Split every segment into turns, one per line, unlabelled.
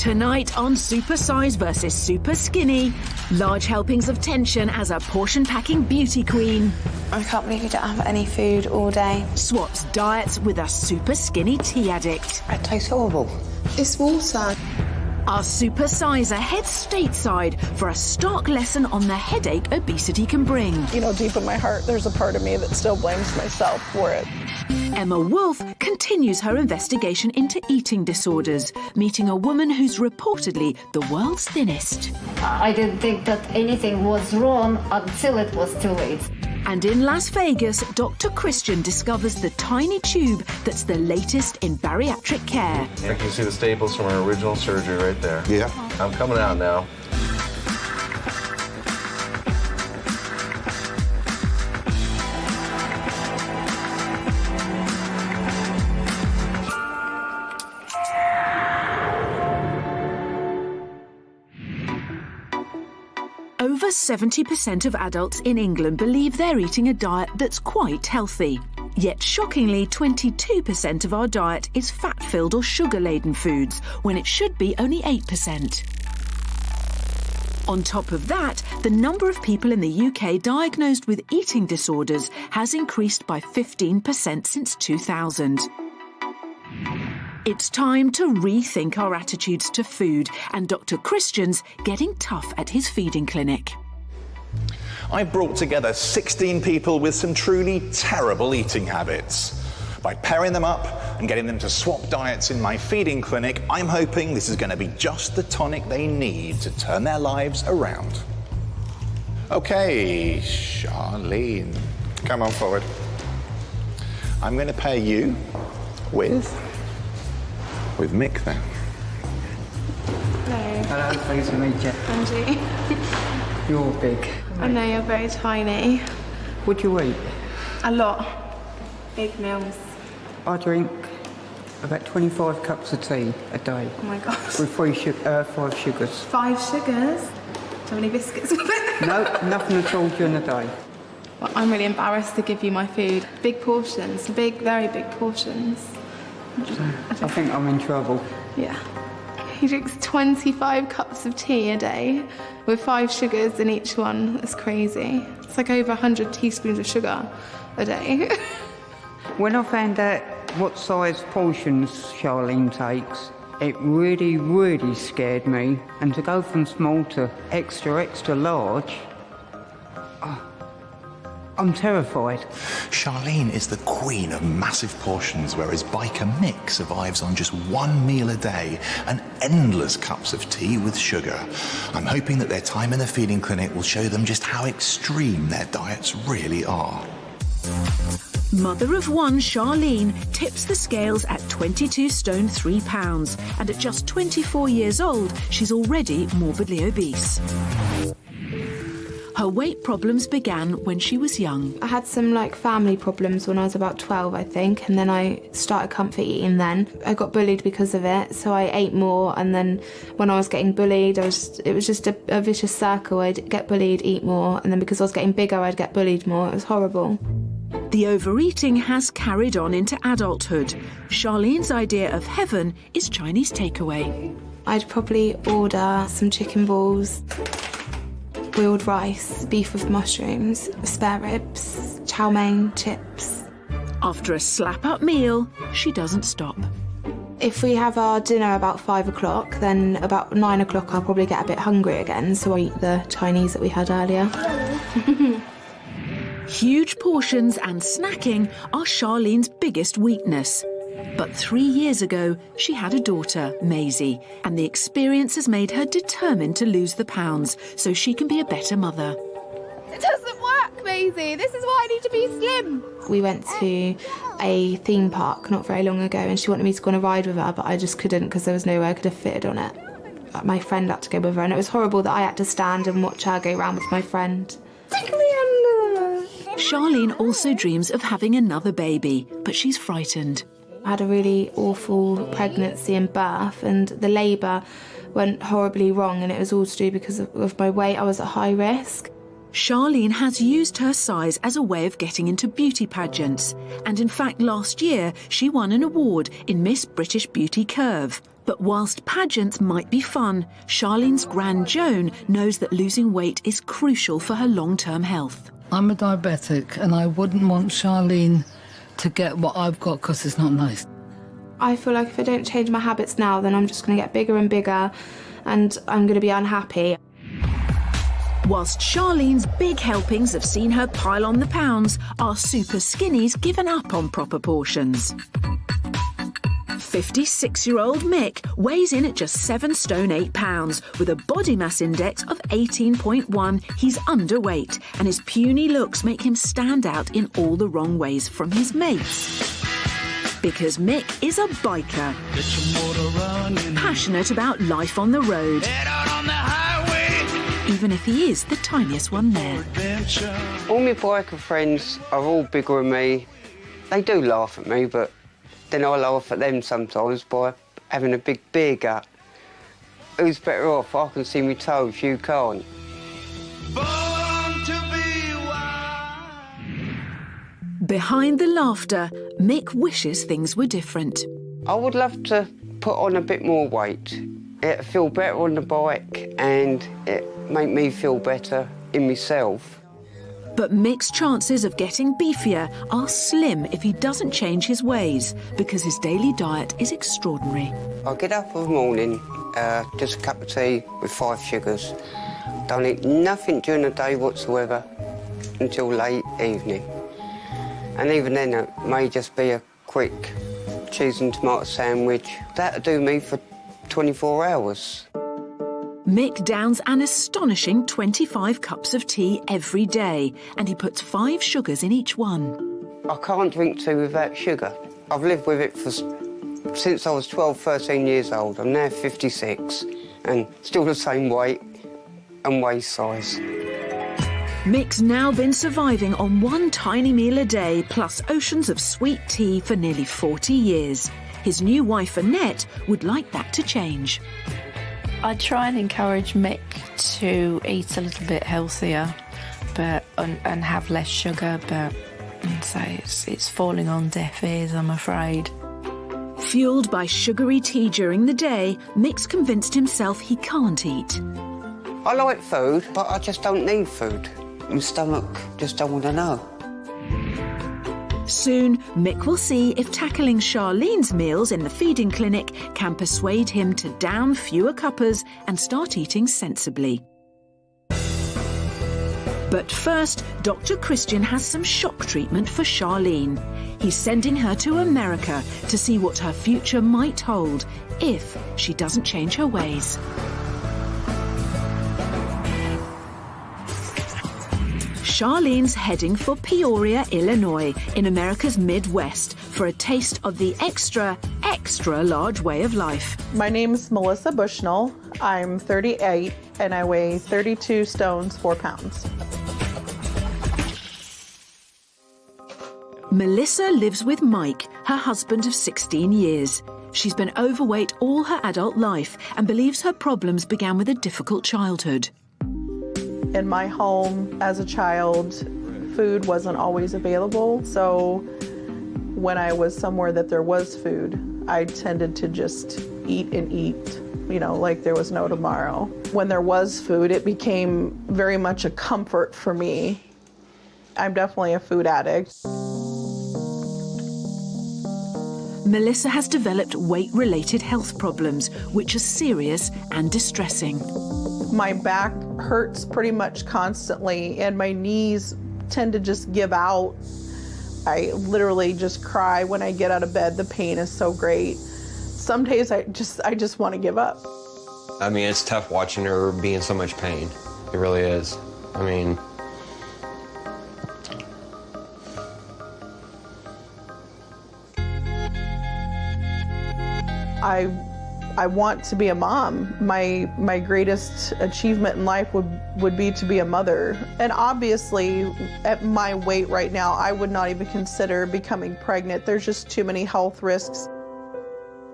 Tonight on Supersize versus Super Skinny, large helpings of tension as a portion-packing beauty queen
I can't believe you don't have any food all day.
swaps diets with a super skinny tea addict.
It tastes horrible.
It's water.
Our supersizer heads stateside for a stark lesson on the headache obesity can bring.
You know, deep in my heart, there's a part of me that still blames myself for it.
Emma Wolf continues her investigation into eating disorders, meeting a woman who's reportedly the world's thinnest.
I didn't think that anything was wrong until it was too late.
And in Las Vegas, Dr. Christian discovers the tiny tube that's the latest in bariatric care.
I can see the staples from our original surgery right there.
Yeah.
I'm coming out now.
Over 70% of adults in England believe they're eating a diet that's quite healthy. Yet shockingly, 22% of our diet is fat-filled or sugar-laden foods, when it should be only 8%. On top of that, the number of people in the UK diagnosed with eating disorders has increased by 15% since 2000. It's time to rethink our attitudes to food, and Dr. Christian's getting tough at his feeding clinic.
I brought together 16 people with some truly terrible eating habits. By pairing them up and getting them to swap diets in my feeding clinic, I'm hoping this is going to be just the tonic they need to turn their lives around. Okay, Charlene, come on forward. I'm going to pair you with Mick then.
Hello, pleased to meet you.
Angie.
You're big.
I know you're very tiny.
What do you eat?
A lot. Big meals.
I drink about 25 cups of tea a day
Oh my gosh.
with 5 sugars.
5 sugars? Do you have any biscuits with it?
No, nothing at all during the day.
Well, I'm really embarrassed to give you my food. Big portions, big, very big portions.
I think I'm in trouble.
Yeah. He drinks 25 cups of tea a day with 5 sugars in each one. That's crazy. It's like over 100 teaspoons of sugar a day.
When I found out what size portions Charlene takes, it really, really scared me. And to go from small to extra, extra large, I'm terrified.
Charlene is the queen of massive portions, whereas biker Mick survives on just 1 meal a day and endless cups of tea with sugar. I'm hoping that their time in the feeding clinic will show them just how extreme their diets really are.
Mother of one, Charlene, tips the scales at 22 stone 3 pounds, and at just 24 years old, she's already morbidly obese. Her weight problems began when she was young.
I had some family problems when I was about 12, I think, and then I started comfort eating then. I got bullied because of it, so I ate more, and then when I was getting bullied, it was just a vicious circle. I'd get bullied, eat more, and then because I was getting bigger, I'd get bullied more. It was horrible.
The overeating has carried on into adulthood. Charlene's idea of heaven is Chinese takeaway.
I'd probably order some chicken balls, boiled rice, beef with mushrooms, spare ribs, chow mein, chips.
After a slap-up meal, she doesn't stop.
If we have our dinner about 5 o'clock, then about 9 o'clock I'll probably get a bit hungry again, so I eat the Chinese that we had earlier.
Huge portions and snacking are Charlene's biggest weakness. But 3 years ago, she had a daughter, Maisie, and the experience has made her determined to lose the pounds so she can be a better mother.
It doesn't work, Maisie. This is why I need to be slim. We went to a theme park not very long ago, and she wanted me to go on a ride with her, but I just couldn't because there was no way I could have fitted on it. My friend had to go with her, and it was horrible that I had to stand and watch her go round with my friend.
Charlene also dreams of having another baby, but she's frightened.
I had a really awful pregnancy and birth, and the labour went horribly wrong, and it was all to do because of my weight. I was at high risk.
Charlene has used her size as a way of getting into beauty pageants, and in fact last year she won an award in Miss British Beauty Curve. But whilst pageants might be fun, Charlene's Gran Joan knows that losing weight is crucial for her long-term health.
I'm a diabetic and I wouldn't want Charlene to get what I've got because it's not nice.
I feel like if I don't change my habits now, then I'm just going to get bigger and bigger and I'm going to be unhappy.
Whilst Charlene's big helpings have seen her pile on the pounds, our super skinny's given up on proper portions. 56-year-old Mick weighs in at just 7 stone 8 pounds. With a body mass index of 18.1, he's underweight, and his puny looks make him stand out in all the wrong ways from his mates. Because Mick is a biker, passionate about life on the road, even if he is the tiniest one there.
All my biker friends are all bigger than me. They do laugh at me, but then I laugh at them sometimes by having a big beer gut. Who's better off? I can see me toes, you can't.
Behind the laughter, Mick wishes things were different.
I would love to put on a bit more weight. It'd feel better on the bike and it make me feel better in myself.
But Mick's chances of getting beefier are slim if he doesn't change his ways, because his daily diet is extraordinary.
I get up in the morning, just a cup of tea with 5 sugars. Don't eat nothing during the day whatsoever until late evening. And even then, it may just be a quick cheese and tomato sandwich. That'll do me for 24 hours.
Mick downs an astonishing 25 cups of tea every day, and he puts 5 sugars in each one.
I can't drink tea without sugar. I've lived with it since I was 12, 13 years old. I'm now 56 and still the same weight and waist size.
Mick's now been surviving on 1 tiny meal a day, plus oceans of sweet tea for nearly 40 years. His new wife, Annette, would like that to change.
I try and encourage Mick to eat a little bit healthier and have less sugar, but so it's falling on deaf ears, I'm afraid.
Fueled by sugary tea during the day, Mick's convinced himself he can't eat.
I like food, but I just don't need food. My stomach just don't want to know.
Soon, Mick will see if tackling Charlene's meals in the feeding clinic can persuade him to down fewer cuppers and start eating sensibly. But first, Dr. Christian has some shock treatment for Charlene. He's sending her to America to see what her future might hold if she doesn't change her ways. Charlene's heading for Peoria, Illinois, in America's Midwest, for a taste of the extra, extra large way of life.
My name is Melissa Bushnell. I'm 38 and I weigh 32 stones, 4 pounds.
Melissa lives with Mike, her husband of 16 years. She's been overweight all her adult life and believes her problems began with a difficult childhood.
In my home as a child, food wasn't always available, so when I was somewhere that there was food, I tended to just eat and eat, you know, like there was no tomorrow. When there was food, it became very much a comfort for me. I'm definitely a food addict.
Melissa has developed weight-related health problems, which are serious and distressing.
My back hurts pretty much constantly and my knees tend to just give out. I literally just cry when I get out of bed. The pain is so great. Some days I just want to give up.
I mean, it's tough watching her be in so much pain. It really is. I mean,
I want to be a mom. My greatest achievement in life would be to be a mother. And obviously, at my weight right now, I would not even consider becoming pregnant. There's just too many health risks.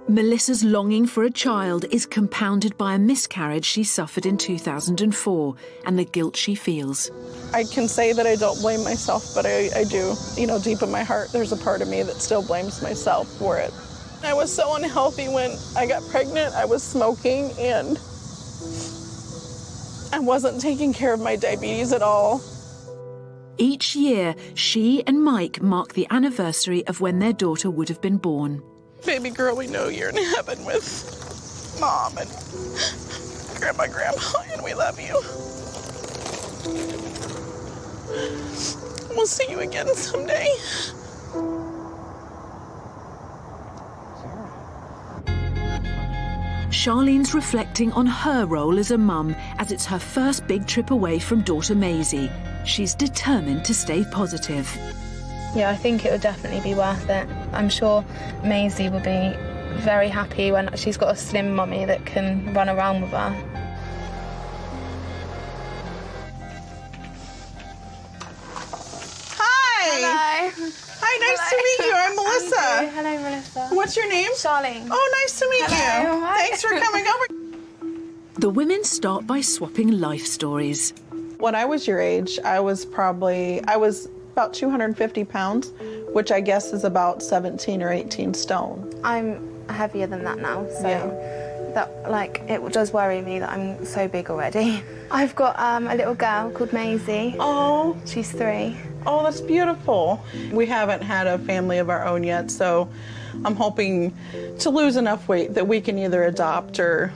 Melissa's longing for a child is compounded by a miscarriage she suffered in 2004 and the guilt she feels.
I can say that I don't blame myself, but I do. You know, deep in my heart, there's a part of me that still blames myself for it. I was so unhealthy when I got pregnant. I was smoking and I wasn't taking care of my diabetes at all.
Each year, she and Mike mark the anniversary of when their daughter would have been born.
Baby girl, we know you're in heaven with Mom and Grandma, and we love you. We'll see you again someday.
Charlene's reflecting on her role as a mum, as it's her first big trip away from daughter Maisie. She's determined to stay positive.
Yeah, I think it would definitely be worth it. I'm sure Maisie will be very happy when she's got a slim mummy that can run around with her.
Hi!
Hello.
Hi, nice to meet you. I'm Melissa.
Hello, Melissa.
What's your name?
Charlene.
Oh, nice to meet
Hello.
you.
Hi.
Thanks for coming over.
The women start by swapping life stories.
When I was your age, I was about 250 pounds, which I guess is about 17 or 18 stone.
I'm heavier than that now, so it does worry me that I'm so big already. I've got a little girl called Maisie.
Oh.
She's 3.
Oh, that's beautiful. We haven't had a family of our own yet, so I'm hoping to lose enough weight that we can either adopt or,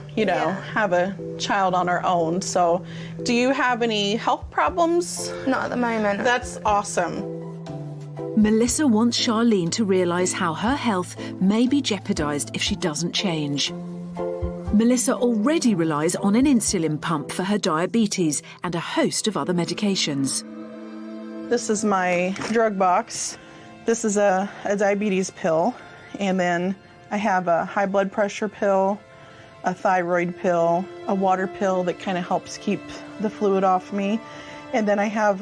have a child on our own. So, do you have any health problems?
Not at the moment.
That's awesome.
Melissa wants Charlene to realise how her health may be jeopardised if she doesn't change. Melissa already relies on an insulin pump for her diabetes and a host of other medications.
This is my drug box. This is a diabetes pill. And then I have a high blood pressure pill, a thyroid pill, a water pill that kind of helps keep the fluid off me. And then I have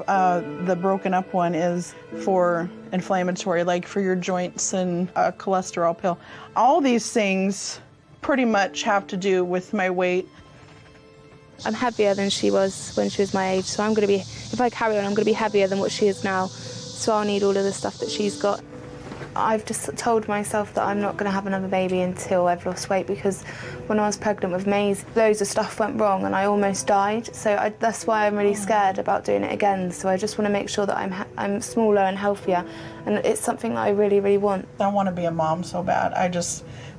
the broken up one is for inflammatory, like for your joints, and a cholesterol pill. All these things pretty much have to do with my weight.
I'm heavier than she was when she was my age, so if I carry on, I'm going to be heavier than what she is now. So I'll need all of the stuff that she's got. I've just told myself that I'm not going to have another baby until I've lost weight, because when I was pregnant with Maisie, loads of stuff went wrong and I almost died. So that's why I'm really scared about doing it again. So I just want to make sure that I'm smaller and healthier, and it's something that I really, really want.
I want to be a mom so bad.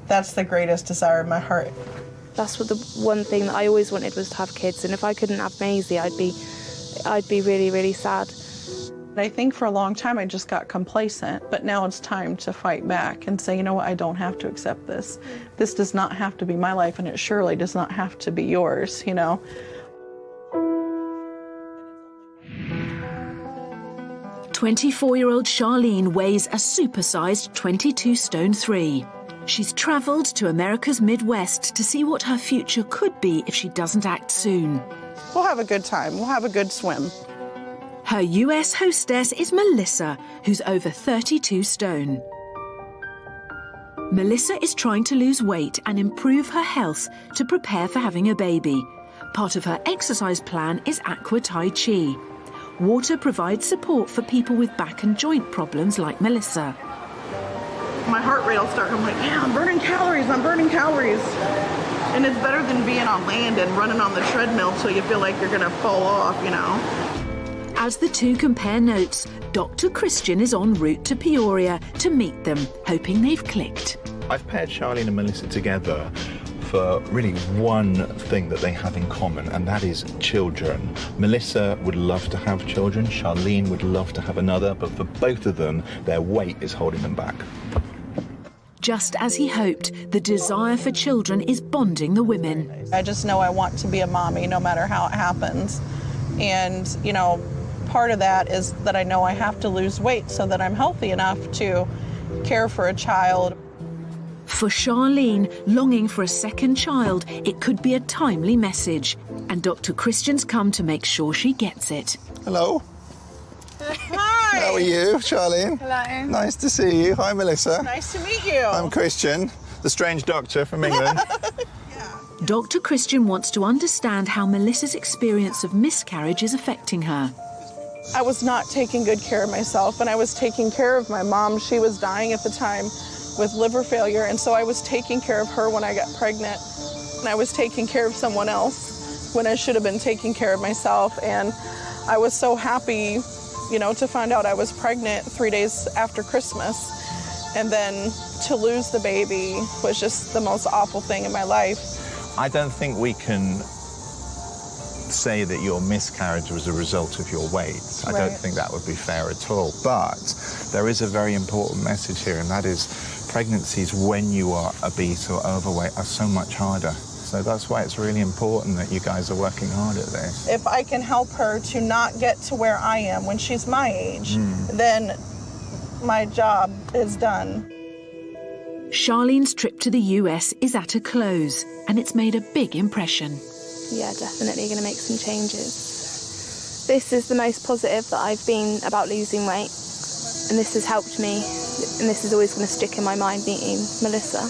That's the greatest desire of my heart.
That's what the one thing that I always wanted was to have kids, and if I couldn't have Maisie, I'd be really, really sad.
I think for a long time I just got complacent, but now it's time to fight back and say, you know what, I don't have to accept this. This does not have to be my life, and it surely does not have to be yours,
24-year-old Charlene weighs a supersized 22 stone 3. She's travelled to America's Midwest to see what her future could be if she doesn't act soon.
We'll have a good time. We'll have a good swim.
Her US hostess is Melissa, who's over 32 stone. Melissa is trying to lose weight and improve her health to prepare for having a baby. Part of her exercise plan is aqua tai chi. Water provides support for people with back and joint problems like Melissa.
My heart rate will start. I'm like, yeah, I'm burning calories. And it's better than being on land and running on the treadmill till you feel like you're going to fall off,
As the two compare notes, Dr. Christian is en route to Peoria to meet them, hoping they've clicked.
I've paired Charlene and Melissa together for really one thing that they have in common, and that is children. Melissa would love to have children, Charlene would love to have another, but for both of them, their weight is holding them back.
Just as he hoped, the desire for children is bonding the women.
I just know I want to be a mommy no matter how it happens. And, part of that is that I know I have to lose weight so that I'm healthy enough to care for a child.
For Charlene, longing for a second child, it could be a timely message. And Dr. Christian's come to make sure she gets it.
Hello.
Hi.
How are you, Charlene?
Hello.
Nice to see you. Hi, Melissa.
Nice to meet you.
I'm Christian, the strange doctor from England.
Dr. Christian wants to understand how Melissa's experience of miscarriage is affecting her.
I was not taking good care of myself, and I was taking care of my mom. She was dying at the time, with liver failure, and so I was taking care of her when I got pregnant, and I was taking care of someone else when I should have been taking care of myself. And I was so happy, you know, to find out I was pregnant 3 days after Christmas, and then to lose the baby was just the most awful thing in my life.
I don't think we can say that your miscarriage was a result of your weight. I don't think that would be fair at all. But there is a very important message here, and that is pregnancies when you are obese or overweight are so much harder. So that's why it's really important that you guys are working hard at this.
If I can help her to not get to where I am when she's my age, then my job is done.
Charlene's trip to the US is at a close, and it's made a big impression.
Yeah, definitely going to make some changes. This is the most positive that I've been about losing weight, and this has helped me, and this is always going to stick in my mind, meeting Melissa.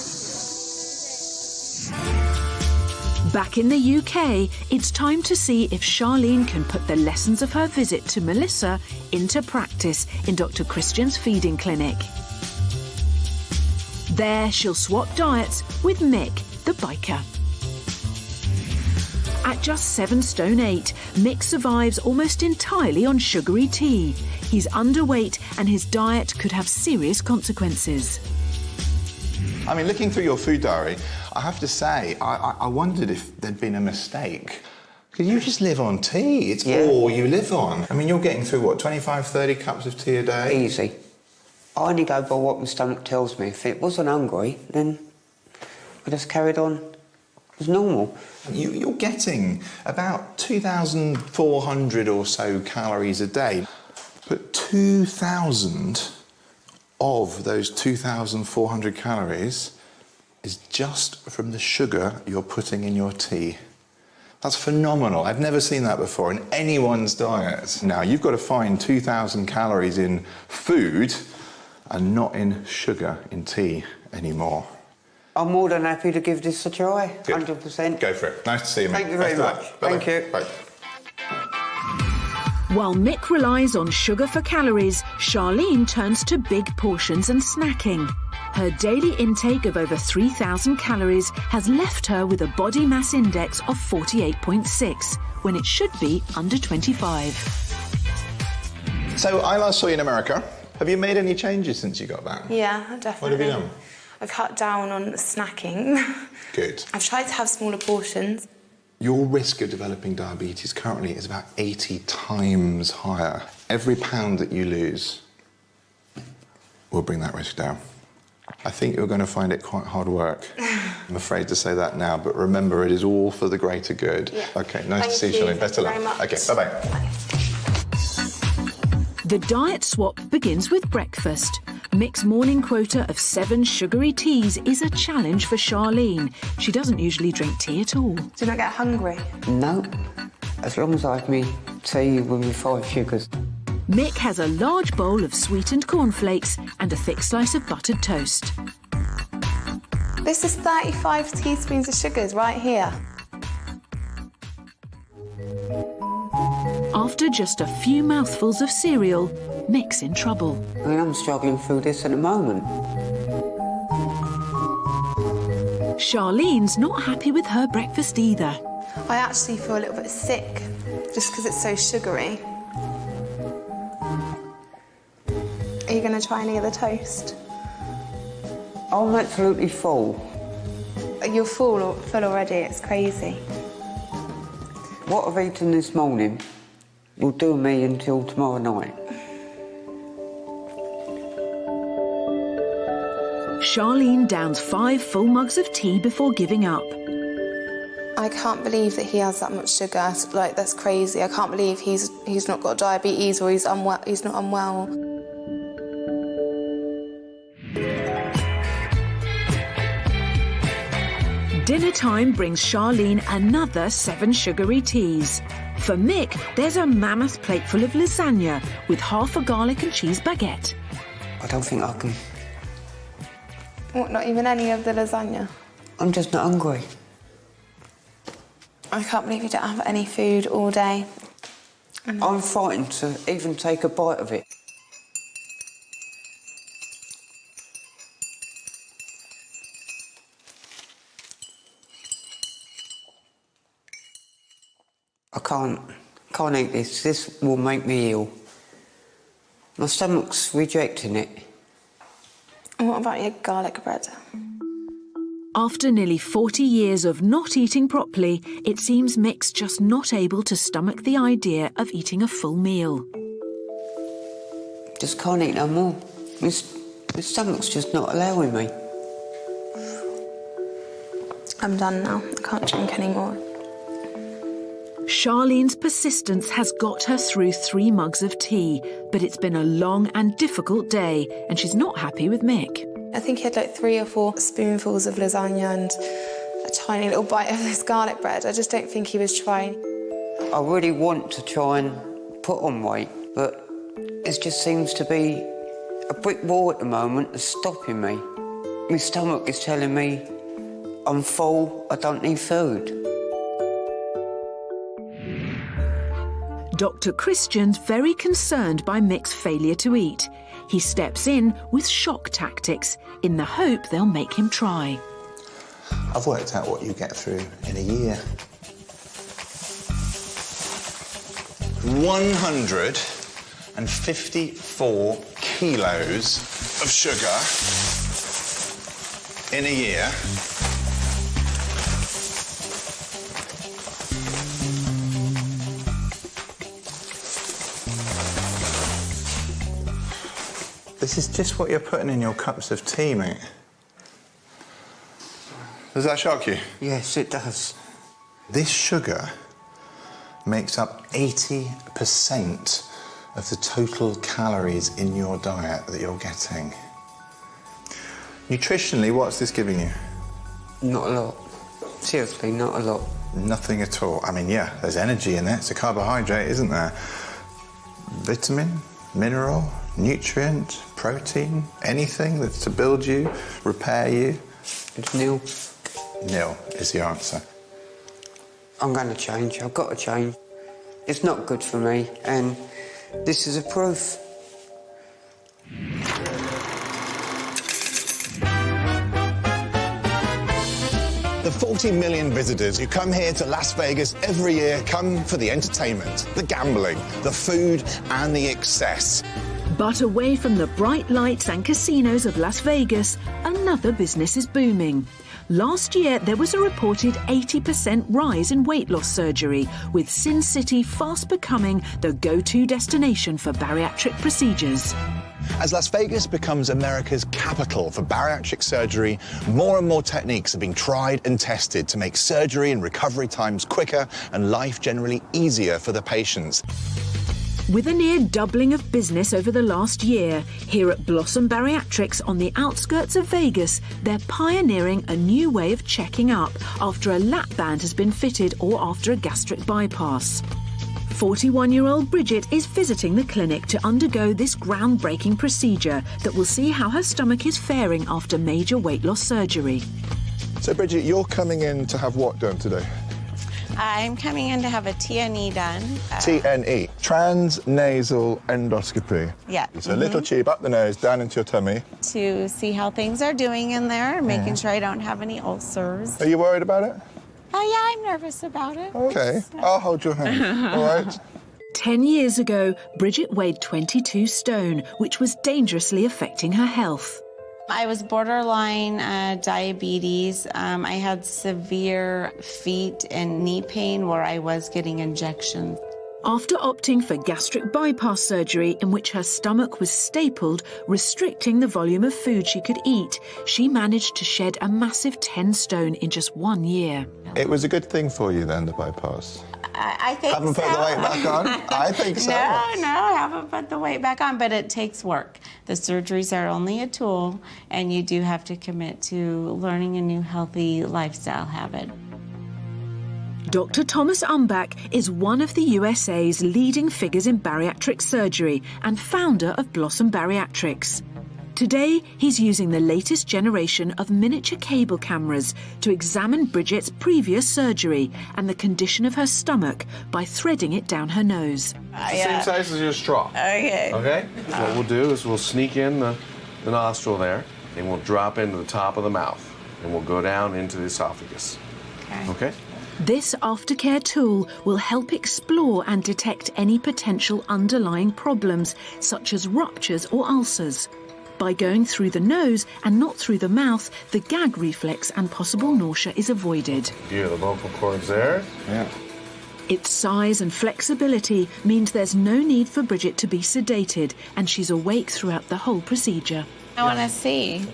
Back in the UK, it's time to see if Charlene can put the lessons of her visit to Melissa into practice in Dr. Christian's feeding clinic. There, she'll swap diets with Mick, the biker. At just 7 stone 8, Mick survives almost entirely on sugary tea. He's underweight and his diet could have serious consequences.
I mean, looking through your food diary, I have to say, I wondered if there'd been a mistake. Because you just live on tea. It's all you live on. I mean, you're getting through, what, 25, 30 cups of tea a day?
Easy. I only go by what my stomach tells me. If it wasn't hungry, then I just carried on as normal.
You're getting about 2,400 or so calories a day. But 2,000 of those 2,400 calories is just from the sugar you're putting in your tea. That's phenomenal. I've never seen that before in anyone's diet. Now, you've got to find 2,000 calories in food and not in sugar in tea anymore.
I'm more than happy to give this a try, 100%.
Go for it. Nice to see you, mate.
Thank you very much. Thank you.
Bye.
While Mick relies on sugar for calories, Charlene turns to big portions and snacking. Her daily intake of over 3,000 calories has left her with a body mass index of 48.6, when it should be under 25.
So, I last saw you in America. Have you made any changes since you got back?
Yeah, definitely.
What have you done?
I've cut down on snacking.
Good.
I've tried to have smaller portions.
Your risk of developing diabetes currently is about 80 times higher. Every pound that you lose will bring that risk down. I think you're going to find it quite hard work. I'm afraid to say that now, but remember, it is all for the greater good. Yeah. Okay, nice to see you, Charlene. Better luck. Okay, bye-bye.
Bye.
The diet swap begins with breakfast. Mick's morning quota of 7 sugary teas is a challenge for Charlene. She doesn't usually drink tea at all.
Do you not get hungry?
No, as long as I have me tea with 5 sugars.
Mick has a large bowl of sweetened cornflakes and a thick slice of buttered toast.
This is 35 teaspoons of sugars right here.
After just a few mouthfuls of cereal, Mick's in trouble.
I mean, I'm struggling through this at the moment.
Charlene's not happy with her breakfast either.
I actually feel a little bit sick, just because it's so sugary. Are you going to try any of the toast?
I'm absolutely full.
You're full already, it's crazy.
What I've eaten this morning will do me until tomorrow night.
Charlene downs 5 full mugs of tea before giving up.
I can't believe that he has that much sugar. Like, that's crazy. I can't believe he's not got diabetes or he's unwell. He's not unwell.
Dinner time brings Charlene another 7 sugary teas. For Mick, there's a mammoth plate full of lasagna with half a garlic and cheese baguette.
I don't think I can.
What, not even any of the lasagna?
I'm just not hungry.
I can't believe you don't have any food all day.
I'm frightened to even take a bite of it. I can't eat this. This will make me ill. My stomach's rejecting it.
And what about your garlic bread?
After nearly 40 years of not eating properly, it seems Mick's just not able to stomach the idea of eating a full meal.
Just can't eat no more. My stomach's just not allowing me.
I'm done now. I can't drink anymore.
Charlene's persistence has got her through 3 mugs of tea, but it's been a long and difficult day, and she's not happy with Mick.
I think he had like 3 or 4 spoonfuls of lasagna and a tiny little bite of this garlic bread. I just don't think he was trying.
I really want to try and put on weight, but it just seems to be a brick wall at the moment that's stopping me. My stomach is telling me I'm full, I don't need food.
Dr. Christian's very concerned by Mick's failure to eat. He steps in with shock tactics in the hope they'll make him try.
I've worked out what you get through in a year. 154 kilos of sugar in a year. This is just what you're putting in your cups of tea, mate. Does that shock you?
Yes, it does.
This sugar makes up 80% of the total calories in your diet that you're getting. Nutritionally, what's this giving you?
Not a lot. Seriously, not a lot.
Nothing at all. I mean, yeah, there's energy in it. It's a carbohydrate, isn't there? Vitamin, mineral, nutrient, protein, anything that's to build you, repair you.
It's nil.
Nil is the answer.
I'm going to change. I've got to change. It's not good for me, and this is a proof.
The 40 million visitors who come here to Las Vegas every year come for the entertainment, the gambling, the food, and the excess.
But away from the bright lights and casinos of Las Vegas, another business is booming. Last year, there was a reported 80% rise in weight loss surgery, with Sin City fast becoming the go-to destination for bariatric procedures.
As Las Vegas becomes America's capital for bariatric surgery, more and more techniques are being tried and tested to make surgery and recovery times quicker and life generally easier for the patients.
With a near doubling of business over the last year, here at Blossom Bariatrics on the outskirts of Vegas, they're pioneering a new way of checking up after a lap band has been fitted or after a gastric bypass. 41-year-old Bridget is visiting the clinic to undergo this groundbreaking procedure that will see how her stomach is faring after major weight loss surgery.
So, Bridget, you're coming in to have what done today?
I'm coming in to have a TNE done.
TNE, transnasal endoscopy.
Yeah.
It's a little tube up the nose, down into your tummy.
To see how things are doing in there, making sure I don't have any ulcers.
Are you worried about it?
Oh, yeah, I'm nervous about it.
Okay, I'll hold your hand, all right?
10 years ago, Bridget weighed 22 stone, which was dangerously affecting her health.
I was borderline diabetes. I had severe feet and knee pain where I was getting injections.
After opting for gastric bypass surgery in which her stomach was stapled, restricting the volume of food she could eat, she managed to shed a massive 10 stone in just 1 year.
It was a good thing for you then, the bypass?
I think
Haven't put the weight back on? I think so.
No, I haven't put the weight back on, but it takes work. The surgeries are only a tool, and you do have to commit to learning a new healthy lifestyle habit.
Dr. Thomas Umbach is one of the USA's leading figures in bariatric surgery and founder of Blossom Bariatrics. Today, he's using the latest generation of miniature cable cameras to examine Bridget's previous surgery and the condition of her stomach by threading it down her nose.
Same size as your straw.
Okay.
Okay? So what we'll do is we'll sneak in the nostril there, and we'll drop into the top of the mouth, and we'll go down into the esophagus. Okay?
This aftercare tool will help explore and detect any potential underlying problems, such as ruptures or ulcers. By going through the nose and not through the mouth, the gag reflex and possible nausea is avoided.
Yeah, the vocal cords there.
Yeah.
Its size and flexibility means there's no need for Bridget to be sedated, and she's awake throughout the whole procedure.
I want to see.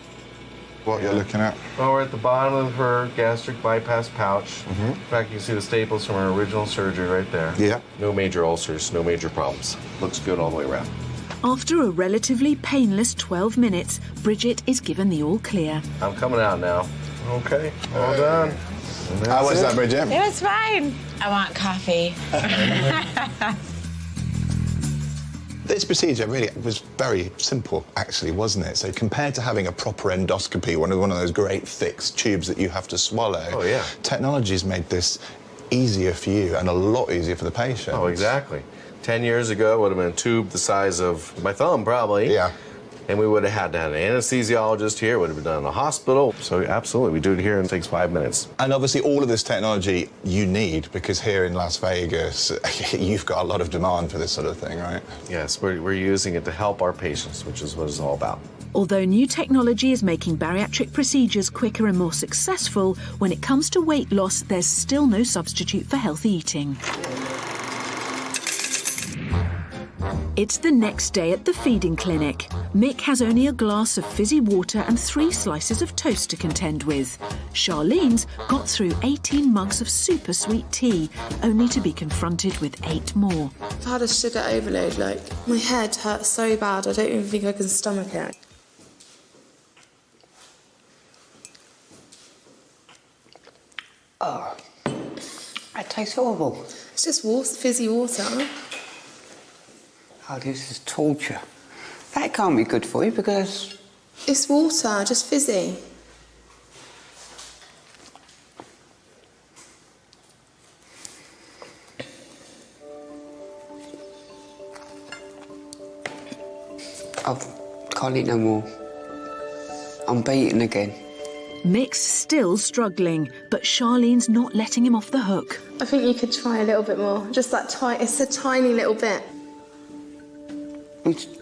What you're looking at?
Well, we're at the bottom of her gastric bypass pouch. In fact, you can see the staples from her original surgery right there.
Yeah.
No major ulcers, no major problems. Looks good all the way around.
After a relatively painless 12 minutes, Bridget is given the all clear.
I'm coming out now. Okay, all done.
How was that, Bridget?
It was fine. I want coffee.
This procedure really was very simple, actually, wasn't it? So compared to having a proper endoscopy, one of those great thick tubes that you have to swallow,
Oh, yeah.
Technology's made this easier for you and a lot easier for the patient.
Oh, exactly. 10 years ago, it would have been a tube the size of my thumb, probably.
Yeah.
And we would have had to have an anesthesiologist here. It would have been done in a hospital. So absolutely, we do it here and it takes 5 minutes.
And obviously all of this technology you need, because here in Las Vegas, you've got a lot of demand for this sort of thing, right?
Yes, we're using it to help our patients, which is what it's all about.
Although new technology is making bariatric procedures quicker and more successful, when it comes to weight loss, there's still no substitute for healthy eating. It's the next day at the feeding clinic. Mick has only a glass of fizzy water and 3 slices of toast to contend with. Charlene's got through 18 mugs of super sweet tea, only to be confronted with 8 more.
I've had a sugar overload, my head hurts so bad, I don't even think I can stomach it.
Oh, that tastes horrible.
It's just fizzy water.
Oh, this is torture. That can't be good for you because...
It's water, just fizzy.
I can't eat no more. I'm beaten again.
Mick's still struggling, but Charlene's not letting him off the hook.
I think you could try a little bit more. Just that tiny, it's a tiny little bit.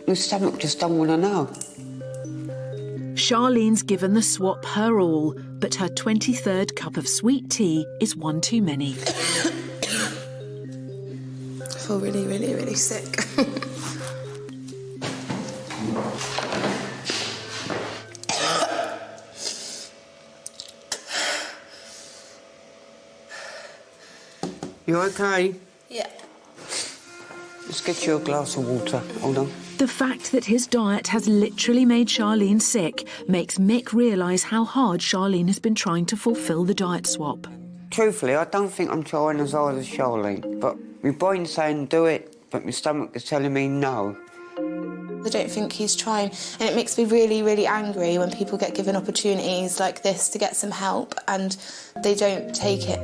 My stomach just don't want to know.
Charlene's given the swap her all, but her 23rd cup of sweet tea is one too many.
I feel really, really, really sick.
You okay?
Yeah.
Let's get you a glass of water. Hold on.
The fact that his diet has literally made Charlene sick makes Mick realise how hard Charlene has been trying to fulfil the diet swap.
Truthfully, I don't think I'm trying as hard as Charlene, but my brain's saying do it, but my stomach is telling me no.
I don't think he's trying, and it makes me really, really angry when people get given opportunities like this to get some help and they don't take it.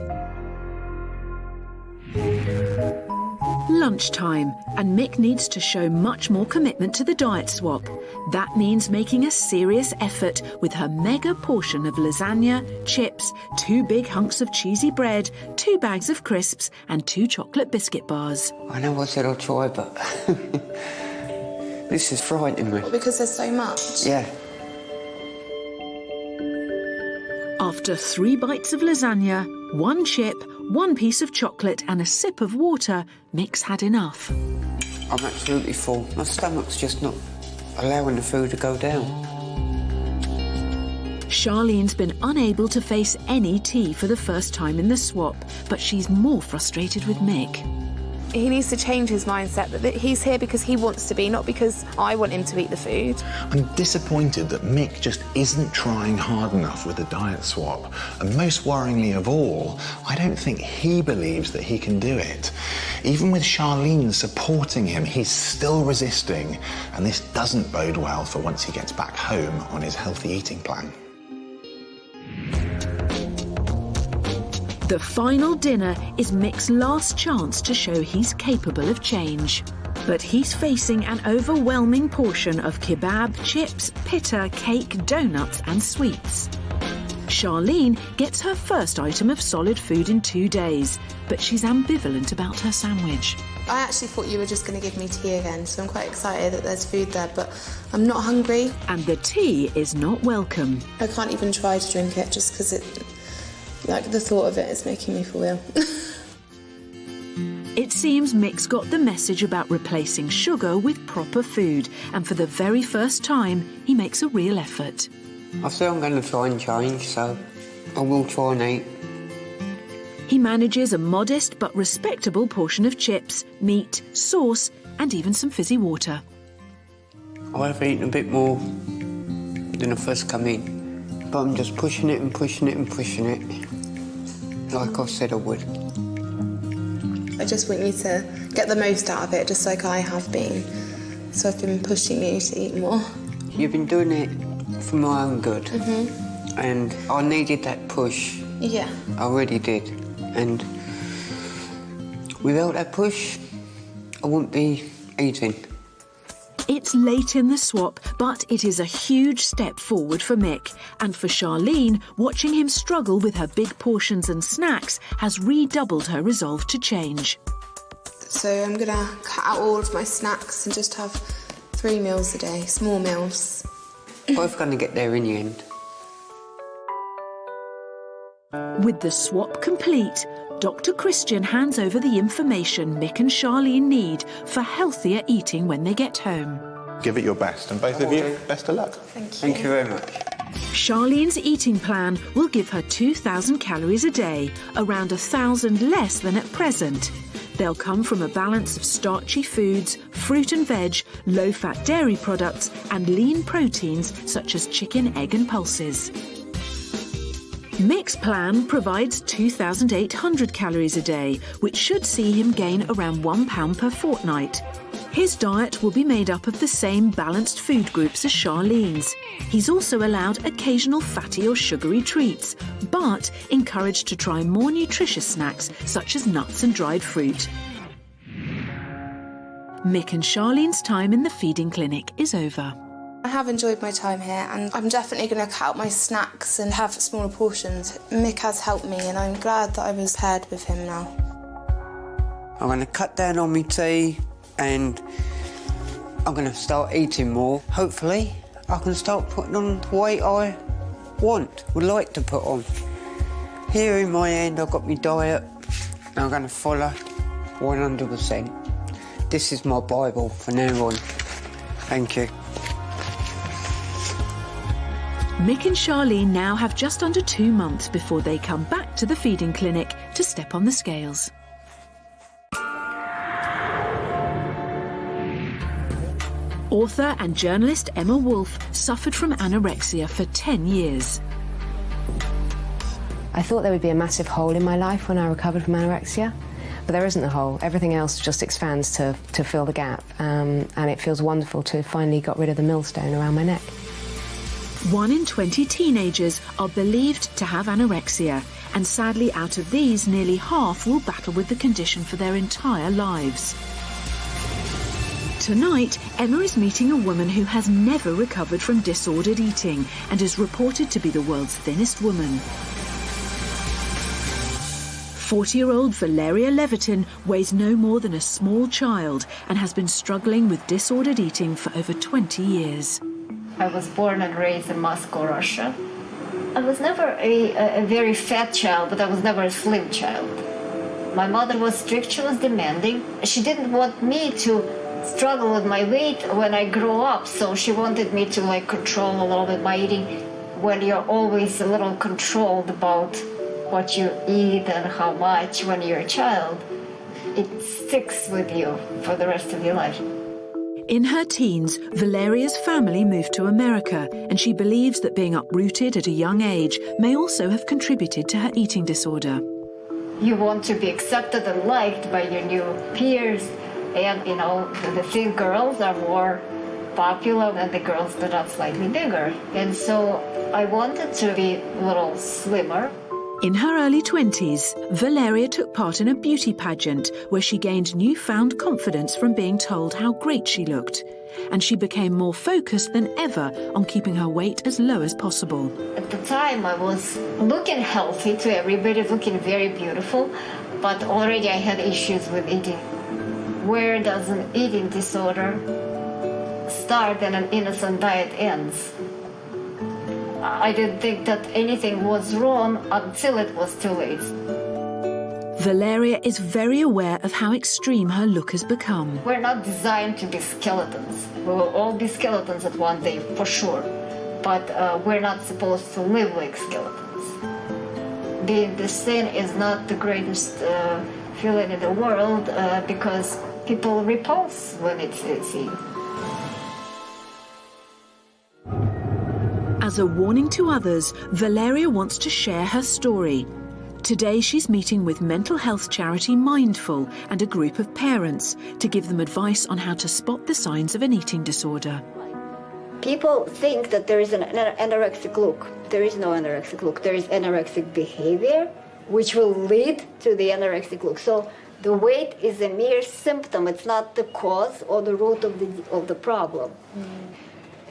Lunchtime, and Mick needs to show much more commitment to the diet swap. That means making a serious effort with her mega portion of lasagna, chips, 2 big hunks of cheesy bread, 2 bags of crisps and 2 chocolate biscuit bars.
I know I said I'll try, but this is frightening me.
Because there's so much.
Yeah.
After 3 bites of lasagna, 1 chip, 1 piece of chocolate and a sip of water, Mick's had enough.
I'm absolutely full. My stomach's just not allowing the food to go down.
Charlene's been unable to face any tea for the first time in the swap, but she's more frustrated with Mick.
He needs to change his mindset that he's here because he wants to be, not because I want him to eat the food.
I'm disappointed that Mick just isn't trying hard enough with the diet swap. And most worryingly of all, I don't think he believes that he can do it. Even with Charlene supporting him, he's still resisting. And this doesn't bode well for once he gets back home on his healthy eating plan.
The final dinner is Mick's last chance to show he's capable of change. But he's facing an overwhelming portion of kebab, chips, pitta, cake, donuts and sweets. Charlene gets her first item of solid food in 2 days, but she's ambivalent about her sandwich.
I actually thought you were just going to give me tea again, so I'm quite excited that there's food there, but I'm not hungry.
And the tea is not welcome.
I can't even try to drink it just because the thought of it is making me feel ill.
It seems Mick's got the message about replacing sugar with proper food, and for the very first time, he makes a real effort.
I said I'm going to try and change, so I will try and eat.
He manages a modest but respectable portion of chips, meat, sauce, and even some fizzy water.
I have eaten a bit more than I first come in, but I'm just pushing it and pushing it and pushing it, like I said I would.
I just want you to get the most out of it, just like I have been. So I've been pushing you to eat more.
You've been doing it for my own good, and I needed that push.
Yeah.
I really did, and without that push, I wouldn't be eating.
It's late in the swap, but it is a huge step forward for Mick. And for Charlene, watching him struggle with her big portions and snacks has redoubled her resolve to change.
So I'm going to cut out all of my snacks and just have 3 meals a day, small meals.
Both going to get there in the end.
With the swap complete, Dr. Christian hands over the information Mick and Charlene need for healthier eating when they get home.
Give it your best, and both of you, best of luck.
Thank you.
Thank you very much.
Charlene's eating plan will give her 2,000 calories a day, around 1,000 less than at present. They'll come from a balance of starchy foods, fruit and veg, low-fat dairy products, and lean proteins such as chicken, egg and pulses. Mick's plan provides 2,800 calories a day, which should see him gain around £1 per fortnight. His diet will be made up of the same balanced food groups as Charlene's. He's also allowed occasional fatty or sugary treats, but encouraged to try more nutritious snacks such as nuts and dried fruit. Mick and Charlene's time in the feeding clinic is over.
I have enjoyed my time here, and I'm definitely going to cut out my snacks and have smaller portions. Mick has helped me, and I'm glad that I was paired with him now.
I'm going to cut down on my tea, and I'm going to start eating more. Hopefully, I can start putting on the weight I would like to put on. Here in my hand, I've got my diet, and I'm going to follow 100%. This is my Bible from now on. Thank you.
Mick and Charlene now have just under 2 months before they come back to the feeding clinic to step on the scales. Author and journalist Emma Wolfe suffered from anorexia for 10 years.
I thought there would be a massive hole in my life when I recovered from anorexia, but there isn't a hole. Everything else just expands to fill the gap, and it feels wonderful to finally got rid of the millstone around my neck.
1 in 20 teenagers are believed to have anorexia, and sadly out of these, nearly half will battle with the condition for their entire lives. Tonight, Emma is meeting a woman who has never recovered from disordered eating and is reported to be the world's thinnest woman. 40-year-old Valeria Levitin weighs no more than a small child and has been struggling with disordered eating for over 20 years.
I was born and raised in Moscow, Russia. I was never a very fat child, but I was never a slim child. My mother was strict, she was demanding. She didn't want me to struggle with my weight when I grew up, so she wanted me to control a little bit my eating. When you're always a little controlled about what you eat and how much when you're a child, it sticks with you for the rest of your life.
In her teens, Valeria's family moved to America, and she believes that being uprooted at a young age may also have contributed to her eating disorder.
You want to be accepted and liked by your new peers, and the thin girls are more popular than the girls that are slightly bigger. And so I wanted to be a little slimmer.
In her early 20s, Valeria took part in a beauty pageant where she gained newfound confidence from being told how great she looked. and she became more focused than ever on keeping her weight as low as possible.
At the time, I was looking healthy to everybody, looking very beautiful, but already I had issues with eating. Where does an eating disorder start and an innocent diet ends? I didn't think that anything was wrong until it was too late.
Valeria is very aware of how extreme her look has become.
We're not designed to be skeletons. We will all be skeletons at one day, for sure. But we're not supposed to live like skeletons. Being this thin is not the greatest feeling in the world because people repulse when it's easy.
As a warning to others, Valeria wants to share her story. Today she's meeting with mental health charity Mindful and a group of parents to give them advice on how to spot the signs of an eating disorder.
People think that there is an anorexic look. There is no anorexic look. There is anorexic behavior, which will lead to the anorexic look. So the weight is a mere symptom. It's not the cause or the root of the problem.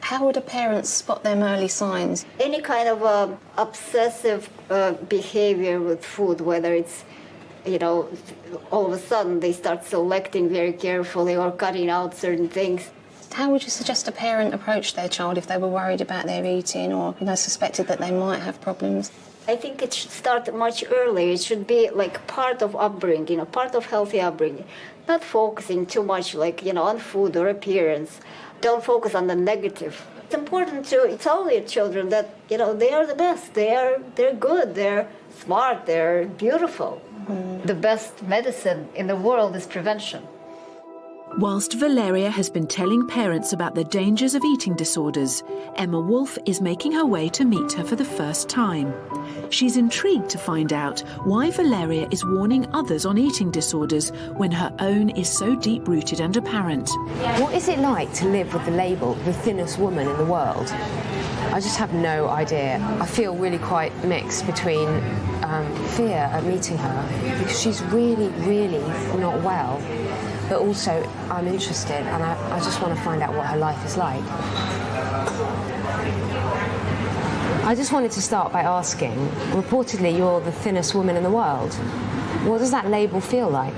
How would a parent spot them early signs?
Any kind of obsessive behavior with food, whether it's, all of a sudden they start selecting very carefully or cutting out certain things.
How would you suggest a parent approach their child if they were worried about their eating or, suspected that they might have problems?
I think it should start much earlier. It should be like part of upbringing, part of healthy upbringing. Not focusing too much on food or appearance. Don't focus on the negative. It's important to tell your children that, they are the best. They're good, they're smart, they're beautiful. The best medicine in the world is prevention.
Whilst Valeria has been telling parents about the dangers of eating disorders, Emma Wolf is making her way to meet her for the first time. She's intrigued to find out why Valeria is warning others on eating disorders when her own is so deep-rooted and apparent.
What is it like to live with the label, the thinnest woman in the world? I just have no idea. I feel really quite mixed between fear at meeting her, because she's really, really not well. But also, I'm interested, and I just want to find out what her life is like. I just wanted to start by asking, reportedly you're the thinnest woman in the world. What does that label feel like?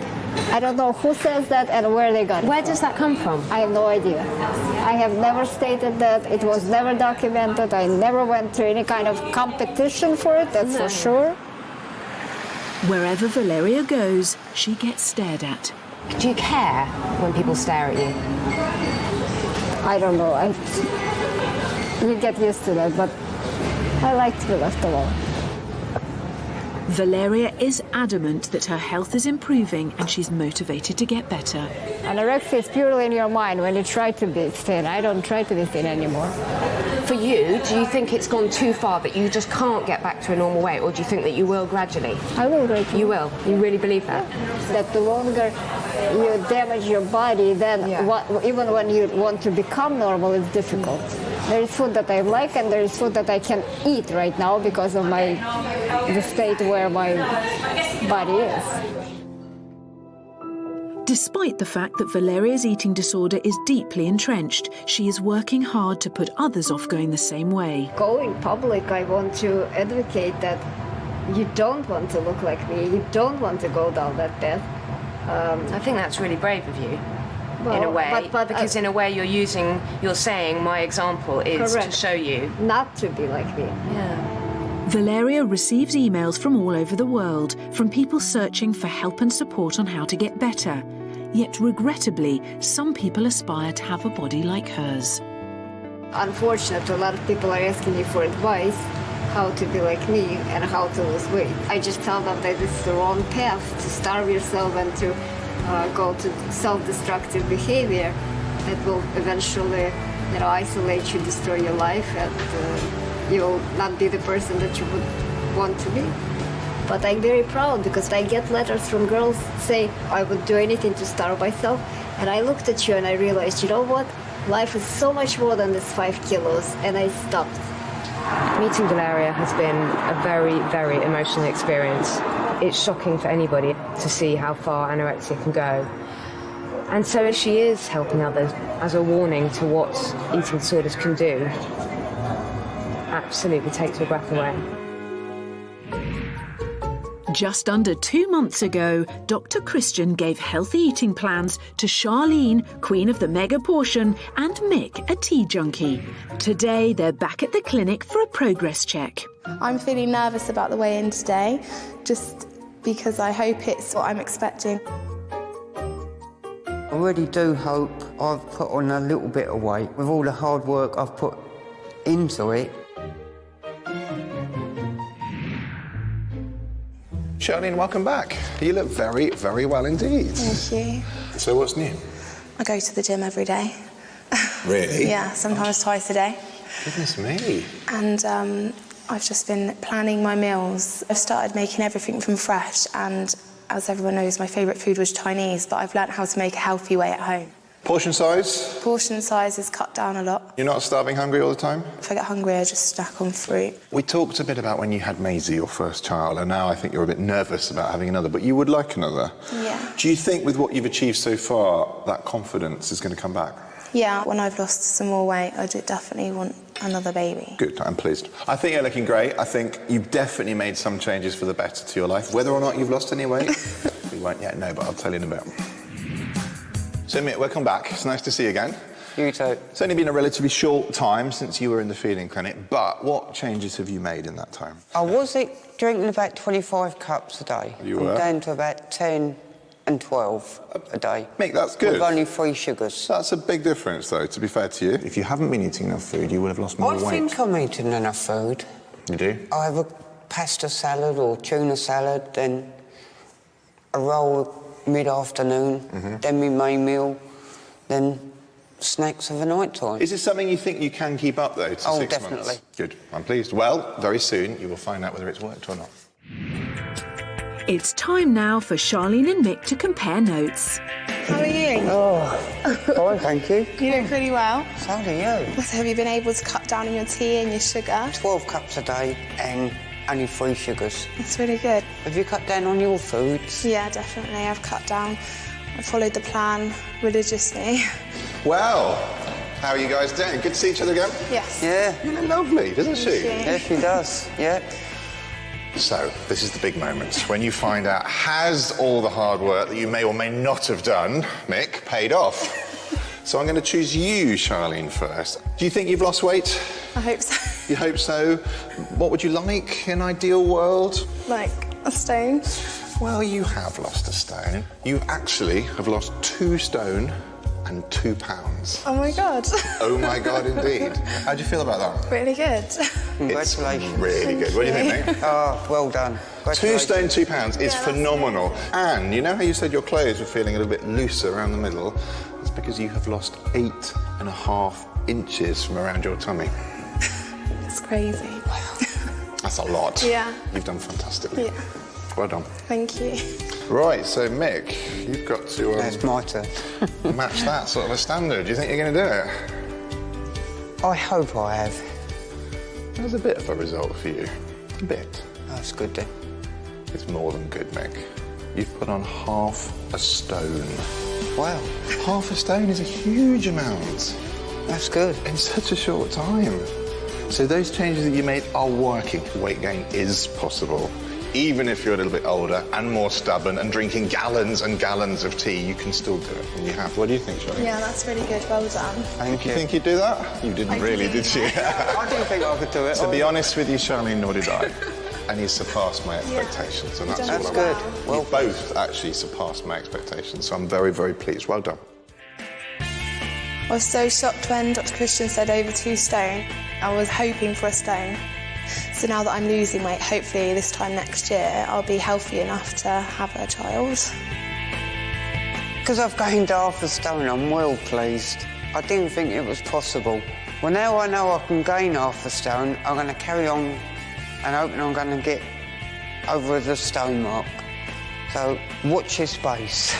I don't know who says that and where they got it.
Where does that come from?
I have no idea. I have never stated that. It was never documented. I never went to any kind of competition for it, that's for sure.
Wherever Valeria goes, she gets stared at.
Do you care when people stare at you?
I don't know. You get used to that, but I like to be left alone.
Valeria is adamant that her health is improving and she's motivated to get better.
Anorexia is purely in your mind when you try to be thin. I don't try to be thin anymore.
For you, do you think it's gone too far that you just can't get back to a normal weight, or do you think that you will gradually?
I will gradually.
You will? You really believe that?
That the longer you damage your body, then even when you want to become normal, it's difficult. There is food that I like and there is food that I can eat right now because of the state where my body is.
Despite the fact that Valeria's eating disorder is deeply entrenched, she is working hard to put others off going the same way.
Going public, I want to advocate that you don't want to look like me, you don't want to go down that path.
I think that's really brave of you.
Well,
in a way, because in a way you're saying my example is
correct.
To show you.
Not to be like me.
Yeah.
Valeria receives emails from all over the world, from people searching for help and support on how to get better. Yet regrettably, some people aspire to have a body like hers.
Unfortunately, a lot of people are asking me for advice, how to be like me and how to lose weight. I just tell them that it's the wrong path to starve yourself and to go to self-destructive behavior that will eventually, isolate you, destroy your life, and you will not be the person that you would want to be. But I'm very proud because I get letters from girls say I would do anything to starve myself. And I looked at you and I realized, you know what? Life is so much more than this 5 kilos, and I stopped.
Meeting Valeria has been a very, very emotional experience. It's shocking for anybody to see how far anorexia can go. And so she is helping others as a warning to what eating disorders can do. Absolutely takes your breath away.
Just under 2 months ago, Dr. Christian gave healthy eating plans to Charlene, Queen of the Mega Portion, and Mick, a tea junkie. Today, they're back at the clinic for a progress check.
I'm feeling nervous about the weigh-in today, just because I hope it's what I'm expecting.
I really do hope I've put on a little bit of weight with all the hard work I've put into it.
Charlene, welcome back. You look very, very well indeed.
Thank you.
So what's new?
I go to the gym every day.
Really?
Yeah, sometimes twice a day.
Goodness me.
And I've just been planning my meals. I've started making everything from fresh, and as everyone knows, my favourite food was Chinese, but I've learnt how to make a healthy way at home.
Portion size?
Portion size is cut down a lot.
You're not starving hungry all the time?
If I get hungry, I just snack on fruit.
We talked a bit about when you had Maisie, your first child, and now I think you're a bit nervous about having another, but you would like another.
Yeah.
Do you think with what you've achieved so far, that confidence is going to come back?
Yeah, when I've lost some more weight, I do definitely want another baby.
Good, I'm pleased. I think you're looking great. I think you've definitely made some changes for the better to your life. Whether or not you've lost any weight, we won't yet know, but I'll tell you in a bit. So, Mick, welcome back. It's nice to see you again.
You too.
It's only been a relatively short time since you were in the feeding clinic, but what changes have you made in that time?
I was drinking about 25 cups a day.
You were?
I'm down to about 10 and 12 a day.
Mick, that's good.
With only 3 sugars.
That's a big difference, though, to be fair to you. If you haven't been eating enough food, you would have lost more weight.
I think I'm eating enough food.
You do?
I have a pasta salad or tuna salad, then a roll mid-afternoon, then my main meal, then snacks of the night time.
Is this something you think you can keep up, though, to 6 months?
Oh, definitely.
Good. I'm pleased. Well, very soon you will find out whether it's worked or not.
It's time now for Charlene and Mick to compare notes.
How are you?
Oh, fine, thank you.
You look really well.
So do you.
So have you been able to cut down on your tea and your sugar?
12 cups a day and only 3 sugars.
That's really good.
Have you cut down on your foods?
Yeah, definitely. I've cut down. I followed the plan religiously.
Well, how are you guys doing? Good to see each other again?
Yes.
Yeah.
You look lovely, doesn't she?
Yeah, she does. Yeah.
So, this is the big moment, when you find out, has all the hard work that you may or may not have done, Mick, paid off? So I'm going to choose you, Charlene, first. Do you think you've lost weight?
I hope so.
You hope so? What would you like in an ideal world?
Like a stone.
Well, you have lost a stone. You actually have lost 2 stone and 2 pounds.
Oh my God.
Oh my God, indeed. How do you feel about that?
Really good.
Congratulations.
It's really good. What do you think, mate?
Oh, well done.
2 stone, 2 pounds is
Yeah, that's
phenomenal. And you know how you said your clothes were feeling a little bit looser around the middle? It's because you have lost 8.5 inches from around your tummy.
It's crazy.
That's a lot.
Yeah.
You've done fantastically.
Yeah.
Well done.
Thank you.
Right, so Mick, you've got to
That's my turn.
match that sort of a standard. Do you think you're going to do it?
I hope I have.
There's a bit of a result for you. A bit.
That's good then.
It's more than good, Mick. You've put on half a stone.
Wow.
Half a stone is a huge amount.
That's good.
In such a short time. So those changes that you made are working. Weight gain is possible. Even if you're a little bit older and more stubborn and drinking gallons and gallons of tea, you can still do it. And you have. What do you think, Charlie?
Yeah, that's really good. Well done.
Thank you.
You think you'd do that? You didn't really, did you?
I didn't think I could do it.
To be honest with you, Charlene, nor did I. And you surpassed my expectations, and that's all I
That's
want.
good.
Well, both actually surpassed my expectations, so I'm very, very pleased. Well done.
I was so shocked when Dr. Christian said over 2 stone. I was hoping for a stone. So now that I'm losing weight, hopefully this time next year, I'll be healthy enough to have a child.
Because I've gained half a stone, I'm well pleased. I didn't think it was possible. Well, now I know I can gain half a stone, I'm going to carry on and hoping I'm going to get over the stone mark. So watch your space.